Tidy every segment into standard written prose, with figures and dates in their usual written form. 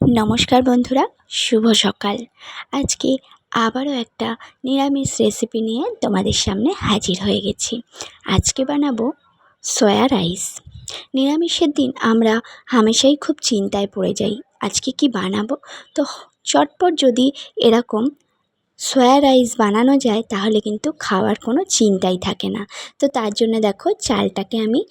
নমস্কার বন্ধুরা, শুভ সকাল। আজকে আবারও একটা নিরামিষ রেসিপি নিয়ে তোমাদের সামনে হাজির হয়ে গেছি। আজকে বানাবো সয়া রাইস। নিরামিষের দিন আমরা হামেশাই খুব চিন্তায় পড়ে যাই, আজকে কি বানাবো। তো চটপট যদি এরকম সয়া রাইস বানানো যায় তাহলে কিন্তু খাওয়ার কোনো চিন্তাই থাকে না। তো তার জন্য দেখো, চালটাকে আমি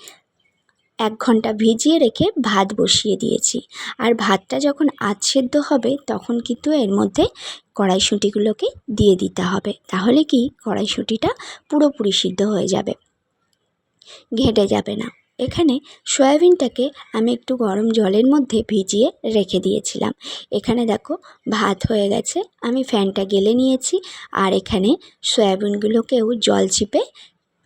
1 ঘন্টা ভিজিয়ে রেখে ভাত বসিয়ে দিয়েছি। আর ভাতটা যখন সেদ্ধ হবে তখন কিন্তু এর মধ্যে কড়াইশুঁটিগুলোকে দিয়ে দিতে হবে, তাহলে কি কড়াইশুঁটিটা পুরোপুরি সিদ্ধ হয়ে যাবে, ঘেঁটে যাবে না। এখানে সয়াবিনটাকে আমি একটু গরম জলের মধ্যে ভিজিয়ে রেখে দিয়েছিলাম। এখানে দেখো ভাত হয়ে গেছে, আমি ফ্যানটা গেলে নিয়েছি। আর এখানে সয়াবিনগুলোকেও জল চিপে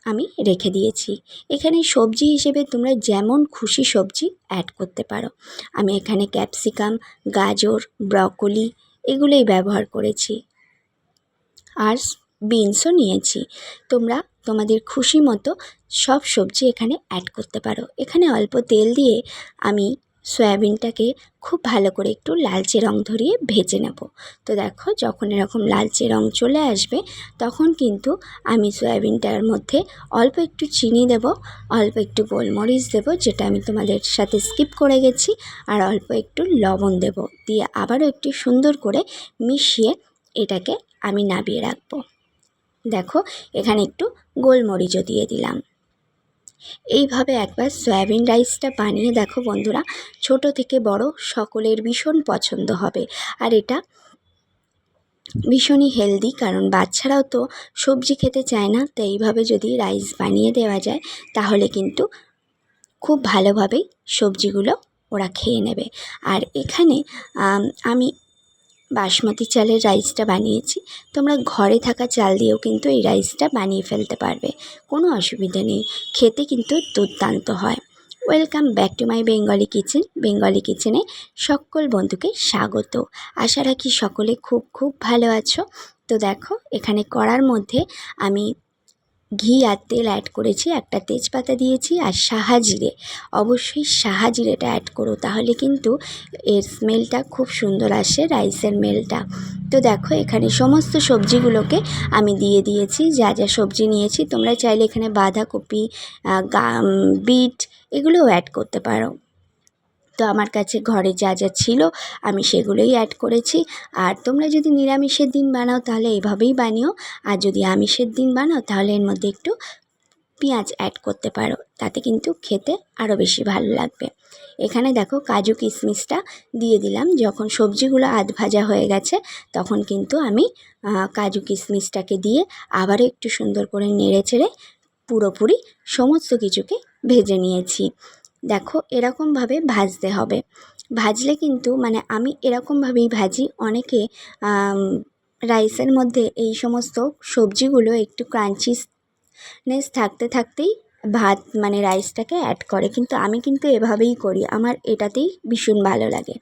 আমি রেখে দিয়েছি। এখানে সবজি হিসেবে তোমরা যেমন খুশি সবজি অ্যাড করতে পারো। আমি এখানে ক্যাপসিকাম, গাজর, ব্রকলি এগুলোই ব্যবহার করেছি, আর বিনসও নিয়েছি। তোমরা তোমাদের খুশি মতো সব সবজি এখানে অ্যাড করতে পারো। এখানে অল্প তেল দিয়ে আমি সয়াবিনটাকে খুব ভালো করে একটু লালচে রং ধরিয়ে ভেজে নেব। তো দেখো, যখন এরকম লালচে রং চলে আসবে তখন কিন্তু আমি সয়াবিনটার মধ্যে অল্প একটু চিনি দেব, অল্প একটু গোলমরিচ দেব, যেটা আমি তোমাদের সাথে স্কিপ করে গেছি, আর অল্প একটু লবণ দেব। দিয়ে আবারও একটু সুন্দর করে মিশিয়ে এটাকে আমি নামিয়ে রাখবো। দেখো, এখানে একটু গোলমরিচও দিয়ে দিলাম। এইভাবে একবার সয়াবিন রাইসটা বানিয়ে দেখো বন্ধুরা, ছোট থেকে বড় সকলের ভীষণ পছন্দ হবে। আর এটা ভীষণই হেলদি, কারণ বাচ্চারাও তো সবজি খেতে চায় না। তো এইভাবে যদি রাইস বানিয়ে দেওয়া যায় তাহলে কিন্তু খুব ভালোভাবেই সবজিগুলো ওরা খেয়ে নেবে। আর এখানে আমি বাসমতি চালের রাইসটা বানিয়েছি। তোমরা ঘরে থাকা চাল দিয়েও কিন্তু এই রাইসটা বানিয়ে ফেলতে পারবে, কোনো অসুবিধা নেই। খেতে কিন্তু দুর্দান্ত হয়। Welcome back to my Bengali kitchen. Bengali কিচেনে সকল বন্ধুকে স্বাগত। আশা রাখি সকলে খুব খুব ভালো আছো। তো দেখো, এখানে কড়ার মধ্যে আমি ঘি আর তেল অ্যাড করেছি, একটা তেজপাতা দিয়েছি, আর সাহা জিরে। অবশ্যই সাহা জিরেটা অ্যাড করো, তাহলে কিন্তু এর স্মেলটা খুব সুন্দর আসে, রাইসের মেলটা। তো দেখো, এখানে সমস্ত সবজিগুলোকে আমি দিয়ে দিয়েছি, যা যা সবজি নিয়েছি। তোমরা চাইলে এখানে বাঁধাকপি, বিট এগুলোও অ্যাড করতে পারো। তো আমার কাছে ঘরে যা যা ছিল আমি সেগুলোই অ্যাড করেছি। আর তোমরা যদি নিরামিষের দিন বানাও তাহলে এইভাবেই বানিও, আর যদি আমিষের দিন বানাও তাহলে এর মধ্যে একটু পেঁয়াজ অ্যাড করতে পারো, তাতে কিন্তু খেতে আরও বেশি ভালো লাগবে। এখানে দেখো, কাজু কিশমিশটা দিয়ে দিলাম। যখন সবজিগুলো আধ ভাজা হয়ে গেছে তখন কিন্তু আমি কাজু কিশমিশটাকে দিয়ে আবারও একটু সুন্দর করে নেড়ে চেড়ে পুরোপুরি সমস্ত কিছুকে ভেজে নিয়েছি। দেখো, এরকমভাবে ভাজতে হবে। ভাজলে কিন্তু আমি এরকমভাবেই ভাজি। অনেকে রাইসের মধ্যে এই সমস্ত সবজিগুলো একটু ক্রাঞ্চিনেস থাকতে থাকতেই ভাত রাইসটাকে অ্যাড করে, কিন্তু আমি কিন্তু এভাবেই করি, আমার এটাতেই ভীষণ ভালো লাগে।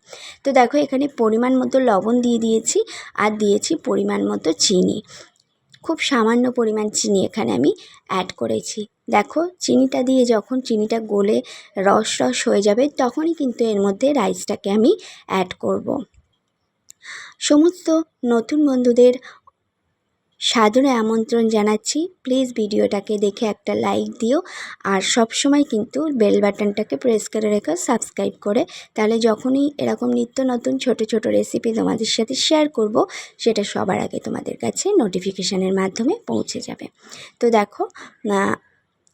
তো দেখো, এখানে পরিমাণ মতো লবণ দিয়ে দিয়েছি, আর দিয়েছি পরিমাণ মতো চিনি। খুব সামান্য পরিমাণ চিনি এখানে আমি অ্যাড করেছি। দেখো, চিনিটা দিয়ে যখন চিনিটা গলে রস রস হয়ে যাবে তখনই কিন্তু এর মধ্যে রাইসটাকে আমি অ্যাড করব। সমস্ত নতুন বন্ধুদের সাদরে আমন্ত্রণ জানাচ্ছি, প্লিজ ভিডিওটাকে দেখে একটা লাইক দিও। আর সব সময় কিন্তু বেল বাটনটাকে প্রেস করে রেখো সাবস্ক্রাইব করে, তাহলে যখনই এরকম নিত্য নতুন ছোট ছোট রেসিপি তোমাদের সাথে শেয়ার করব সেটা সবার আগে তোমাদের কাছে নোটিফিকেশানের মাধ্যমে পৌঁছে যাবে। তো দেখো,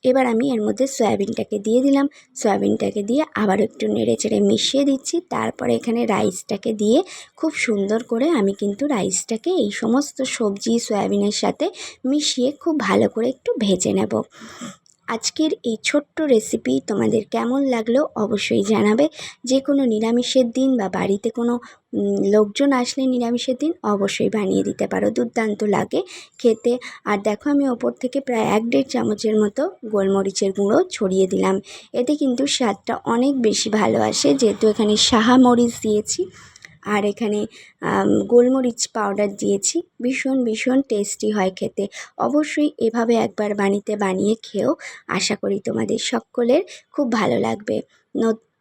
এবার আমি এর মধ্যে সয়াবিনটাকে দিয়ে দিলাম। সয়াবিনটাকে দিয়ে আবার একটু নেড়ে চেড়ে মিশিয়ে দিচ্ছি। তারপরে এখানে রাইসটাকে দিয়ে খুব সুন্দর করে আমি কিন্তু রাইসটাকে এই সমস্ত সবজি সয়াবিনের সাথে মিশিয়ে খুব ভালো করে একটু ভেজে নেব। আজকের এই ছোট্ট রেসিপি তোমাদের কেমন লাগলো অবশ্যই জানাবে। যে কোনো নিরামিষের দিন বা বাড়িতে কোনো লোকজন আসলে নিরামিষের দিন অবশ্যই বানিয়ে দিতে পারো, দুর্দান্ত লাগে খেতে। আর দেখো, আমি ওপর থেকে প্রায় 1-1.5 চামচের মতো গোলমরিচের গুঁড়ো ছড়িয়ে দিলাম। এতে কিন্তু স্বাদটা অনেক বেশি ভালো আসে, যেহেতু এখানে সাহা মরিচ দিয়েছি আর এখানে গোলমরিচ পাউডার দিয়েছি। ভীষণ ভীষণ টেস্টি হয় খেতে। অবশ্যই এভাবে একবার বানিয়ে খেও, আশা করি তোমাদের সকলের খুব ভালো লাগবে।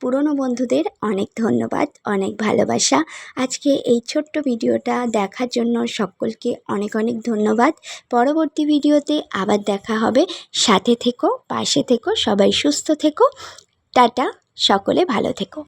পুরনো বন্ধুদের অনেক ধন্যবাদ, অনেক ভালোবাসা। আজকে এই ছোট্ট ভিডিওটা দেখার জন্য সকলকে অনেক অনেক ধন্যবাদ। পরবর্তী ভিডিওতে আবার দেখা হবে। সাথে থেকো, পাশে থেকো, সবাই সুস্থ থেকো। টাটা, সকলে ভালো থেকো।